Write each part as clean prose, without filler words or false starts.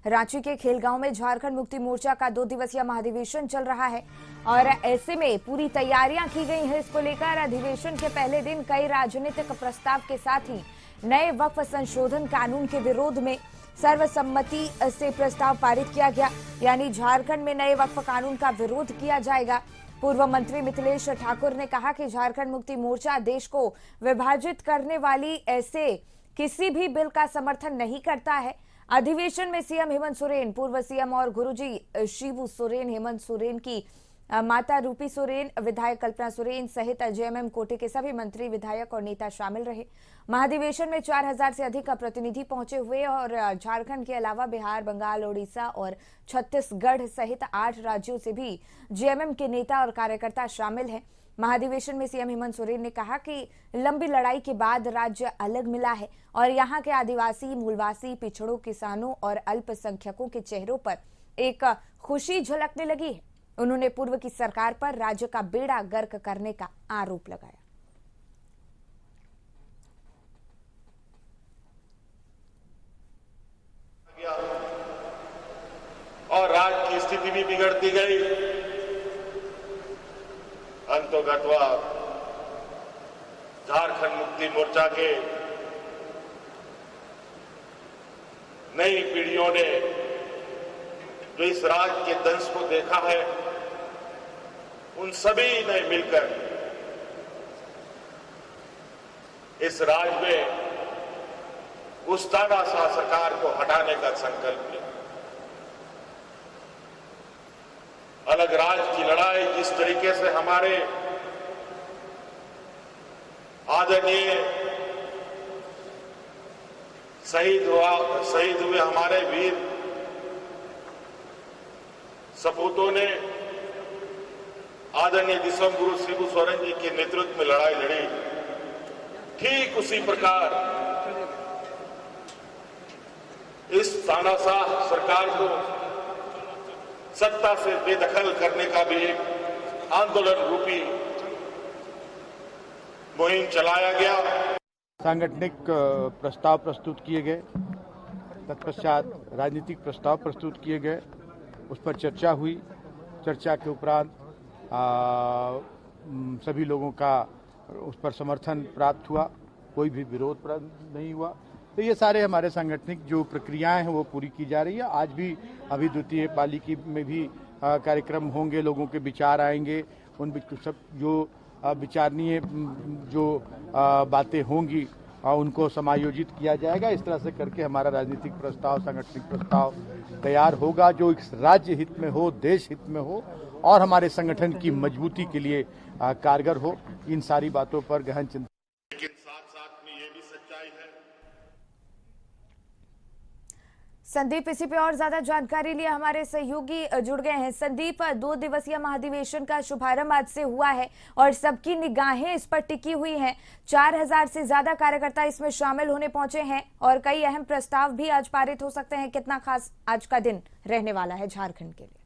रांची के खेलगांव में झारखंड मुक्ति मोर्चा का 2 दिवसीय महाधिवेशन चल रहा है और ऐसे में पूरी तैयारियां की गई हैं। इसको लेकर अधिवेशन के पहले दिन कई राजनीतिक प्रस्ताव के साथ ही नए वक्फ संशोधन कानून के विरोध में सर्वसम्मति से प्रस्ताव पारित किया गया, यानी झारखंड में नए वक्फ कानून का विरोध किया जाएगा। पूर्व मंत्री मिथिलेश ठाकुर ने कहा कि झारखंड मुक्ति मोर्चा देश को विभाजित करने वाली ऐसे किसी भी बिल का समर्थन नहीं करता है। अधिवेशन में सीएम हेमंत सोरेन, पूर्व सीएम और गुरुजी शिबू सोरेन, हेमंत सोरेन की माता रूपी सोरेन, विधायक कल्पना सोरेन सहित जेएमएम कोटे के सभी मंत्री, विधायक और नेता शामिल रहे। महाधिवेशन में 4000 से अधिक प्रतिनिधि पहुंचे हुए और झारखंड के अलावा बिहार, बंगाल, ओडिशा और छत्तीसगढ़ सहित 8 राज्यों से भी जेएमएम के नेता और कार्यकर्ता शामिल हैं। महाधिवेशन में सीएम हेमंत सोरेन ने कहा कि लंबी लड़ाई के बाद राज्य अलग मिला है और यहाँ के आदिवासी, मूलवासी, पिछड़ों, किसानों और अल्पसंख्यकों के चेहरों पर एक खुशी झलकने लगी है। उन्होंने पूर्व की सरकार पर राज्य का बेड़ा गर्क करने का आरोप लगाया। और राज्य की स्थिति भी बिगड़ती गई। अंतोगत्वा झारखंड मुक्ति मोर्चा के नई पीढ़ियों ने जो इस राज्य के दंश को देखा है, उन सभी ने मिलकर इस राज्य में गुस्ताना सा सरकार को हटाने का संकल्प लिया। अलग राज्य की लड़ाई जिस तरीके से हमारे आदरणीय शहीद हुए हमारे वीर सपूतों ने आदरणीय दिसम गुरु शिबू सोरेन जी के नेतृत्व में लड़ाई लड़ी, ठीक उसी प्रकार इस तानाशाह सरकार को सत्ता से बेदखल करने का भी एक आंदोलन रूपी मुहिम चलाया गया। सांगठनिक प्रस्ताव प्रस्तुत किए गए, तत्पश्चात राजनीतिक प्रस्ताव प्रस्तुत किए गए, उस पर चर्चा हुई। चर्चा के उपरांत सभी लोगों का उस पर समर्थन प्राप्त हुआ, कोई भी विरोध नहीं हुआ। तो ये सारे हमारे सांगठनिक जो प्रक्रियाएं हैं वो पूरी की जा रही है। आज भी अभी द्वितीय पाली की में भी कार्यक्रम होंगे, लोगों के विचार आएंगे, उन सब जो विचारणीय जो बातें होंगी उनको समायोजित किया जाएगा। इस तरह से करके हमारा राजनीतिक प्रस्ताव, सांगठनिक प्रस्ताव तैयार होगा जो इस राज्य हित में हो, देश हित में हो और हमारे संगठन की मजबूती के लिए कारगर हो। इन सारी बातों पर गहन चिंतन। लेकिन साथ साथ में ये भी सच्चाई है। संदीप, इसी पे और ज्यादा जानकारी लिए हमारे सहयोगी जुड़ गए हैं। संदीप, 2 दिवसीय महाधिवेशन का शुभारंभ आज से हुआ है और सबकी निगाहें इस पर टिकी हुई हैं। 4000 से ज्यादा कार्यकर्ता इसमें शामिल होने पहुंचे हैं और कई अहम प्रस्ताव भी आज पारित हो सकते हैं। कितना खास आज का दिन रहने वाला है झारखंड के लिए?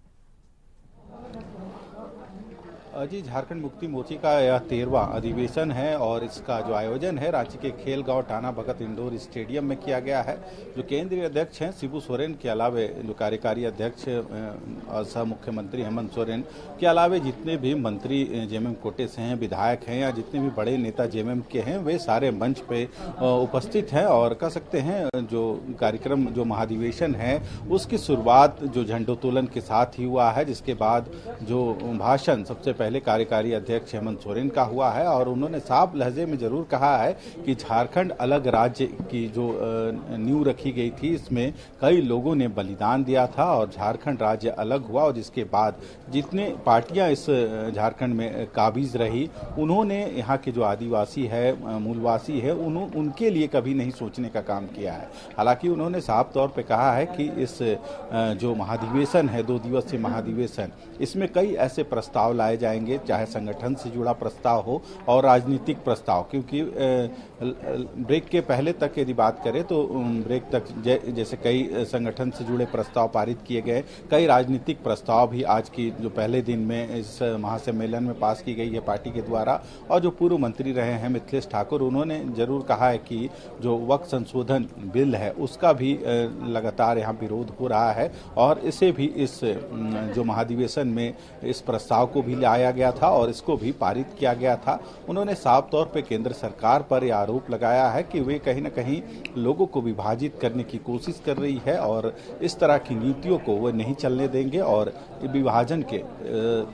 जी, झारखंड मुक्ति मोर्चा का यह 13वां अधिवेशन है और इसका जो आयोजन है रांची के खेलगांव टाना भगत इंडोर स्टेडियम में किया गया है। जो केंद्रीय अध्यक्ष हैं शिबू सोरेन के अलावे जो कार्यकारी अध्यक्ष और सह मुख्यमंत्री हेमंत सोरेन के अलावे जितने भी मंत्री जेएमएम कोटे से हैं, विधायक हैं या जितने भी बड़े नेता जेएमएम के हैं, वे सारे मंच पे उपस्थित हैं। और कह सकते हैं जो कार्यक्रम, जो महाधिवेशन है उसकी शुरुआत जो झंडोत्तोलन के साथ ही हुआ है, जिसके बाद जो भाषण सबसे पहले कार्यकारी अध्यक्ष हेमंत सोरेन का हुआ है और उन्होंने साफ लहजे में जरूर कहा है कि झारखंड अलग राज्य की जो नींव रखी गई थी, इसमें कई लोगों ने बलिदान दिया था और झारखंड राज्य अलग हुआ। और जिसके बाद जितने पार्टियां इस झारखंड में काबिज रही, उन्होंने यहाँ के जो आदिवासी है, मूलवासी है, उनके लिए कभी नहीं सोचने का काम किया है। हालांकि उन्होंने साफ तौर पर कहा है कि इस जो महाधिवेशन है, 2 दिवसीय महाधिवेशन, इसमें कई ऐसे प्रस्ताव लाए जाए जाएंगे, चाहे संगठन से जुड़ा प्रस्ताव हो और राजनीतिक प्रस्ताव। क्योंकि ब्रेक के पहले तक यदि बात करें तो ब्रेक तक जैसे कई संगठन से जुड़े प्रस्ताव पारित किए गए, कई राजनीतिक प्रस्ताव भी आज की जो पहले दिन में इस महासम्मेलन में पास की गई है पार्टी के द्वारा। और जो पूर्व मंत्री रहे हैं मिथिलेश ठाकुर, उन्होंने जरूर कहा है कि जो वक्फ संशोधन बिल है उसका भी लगातार यहाँ विरोध हो रहा है और इसे भी इस जो महाधिवेशन में इस प्रस्ताव को भी लाया गया था और इसको भी पारित किया गया था। उन्होंने साफ तौर पे केंद्र सरकार पर यह आरोप लगाया है कि वे कहीं न कहीं लोगों को विभाजित करने की कोशिश कर रही है और इस तरह की नीतियों को वो नहीं चलने देंगे और विभाजन के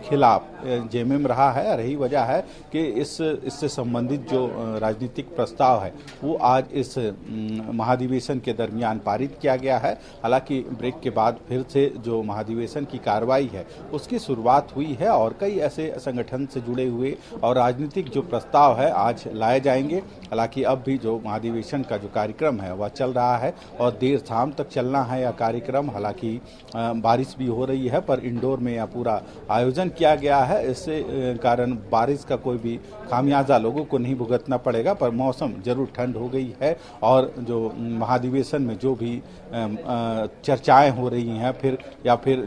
खिलाफ जेएमएम रहा है। रही वजह है कि इससे संबंधित जो राजनीतिक प्रस्ताव है वो आज इस महाधिवेशन के दरमियान पारित किया गया है। हालांकि ब्रेक के बाद फिर से जो महाधिवेशन की कार्रवाई है उसकी शुरुआत हुई है और कई ऐसे संगठन से जुड़े हुए और राजनीतिक जो प्रस्ताव है आज लाए जाएंगे। हालांकि अब भी जो महाधिवेशन का जो कार्यक्रम है वह चल रहा है और देर शाम तक चलना है यह कार्यक्रम। हालांकि बारिश भी हो रही है पर इंडोर में यह पूरा आयोजन किया गया है, इससे कारण बारिश का कोई भी खामियाजा लोगों को नहीं भुगतना पड़ेगा। पर मौसम जरूर ठंड हो गई है और जो महाधिवेशन में जो भी चर्चाएं हो रही हैं फिर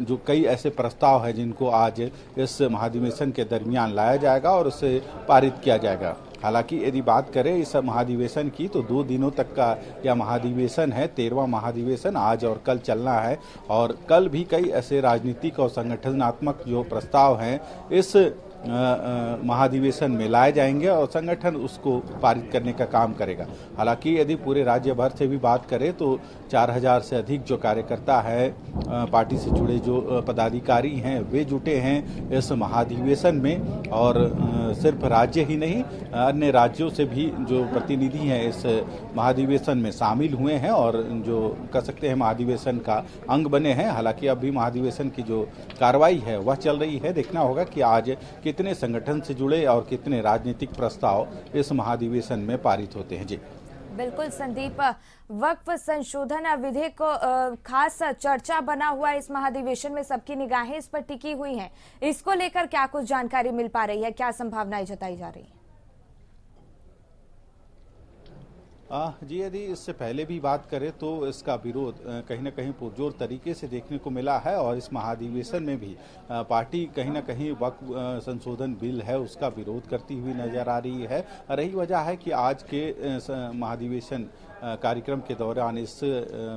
जो कई ऐसे प्रस्ताव हैं जिनको आज इस महाधिवेशन के दरमियान लाया जाएगा और उसे पारित किया जाएगा। हालांकि यदि बात करें इस महाधिवेशन की तो 2 दिनों तक का यह महाधिवेशन है, 13वां महाधिवेशन आज और कल चलना है और कल भी कई ऐसे राजनीतिक और संगठनात्मक जो प्रस्ताव हैं इस महाधिवेशन में लाए जाएंगे और संगठन उसको पारित करने का काम करेगा। हालांकि यदि पूरे राज्य भर से भी बात करें तो 4000 से अधिक जो कार्यकर्ता है पार्टी से जुड़े जो पदाधिकारी हैं वे जुटे हैं इस महाधिवेशन में और सिर्फ राज्य ही नहीं अन्य राज्यों से भी जो प्रतिनिधि हैं इस महाधिवेशन में शामिल हुए हैं और जो कह सकते हैं महाधिवेशन का अंग बने हैं। हालांकि अभी महाधिवेशन की जो कार्रवाई है वह चल रही है, देखना होगा कि आज कितने संगठन से जुड़े और कितने राजनीतिक प्रस्ताव इस महाधिवेशन में पारित होते हैं। जी बिल्कुल संदीप, वक्फ संशोधन विधेयक को खास चर्चा बना हुआ इस महाधिवेशन में, सबकी निगाहें इस पर टिकी हुई हैं। इसको लेकर क्या कुछ जानकारी मिल पा रही है, क्या संभावनाएं जताई जा रही है? जी यदि इससे पहले भी बात करें तो इसका विरोध कहीं न कहीं पुरजोर तरीके से देखने को मिला है और इस महाधिवेशन में भी पार्टी कहीं न कहीं वक्फ संशोधन बिल है उसका विरोध करती हुई नजर आ रही है। रही वजह है कि आज के महाधिवेशन कार्यक्रम के दौरान इस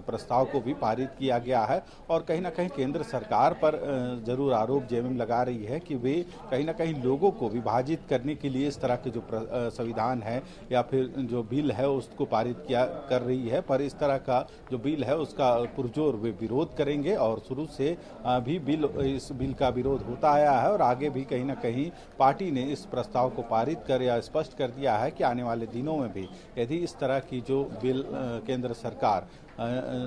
प्रस्ताव को भी पारित किया गया है और कहीं न कहीं केंद्र सरकार पर जरूर आरोप जेएमएम लगा रही है कि वे कहीं न कहीं लोगों को विभाजित करने के लिए इस तरह के जो संविधान है या फिर जो बिल है उसको पारित कर रही है। पर इस तरह का जो बिल है उसका पुरजोर वे विरोध करेंगे और शुरू से भी इस बिल का विरोध होता आया है और आगे भी कहीं न कहीं पार्टी ने इस प्रस्ताव को पारित कर या स्पष्ट कर दिया है कि आने वाले दिनों में भी यदि इस तरह की जो बिल केंद्र सरकार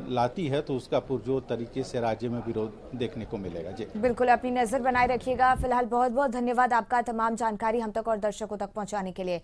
लाती है तो उसका पुरजोर तरीके से राज्य में विरोध देखने को मिलेगा। जी बिल्कुल, अपनी नजर बनाए रखिएगा। फिलहाल बहुत बहुत धन्यवाद आपका तमाम जानकारी हम तक और दर्शकों तक पहुंचाने के लिए।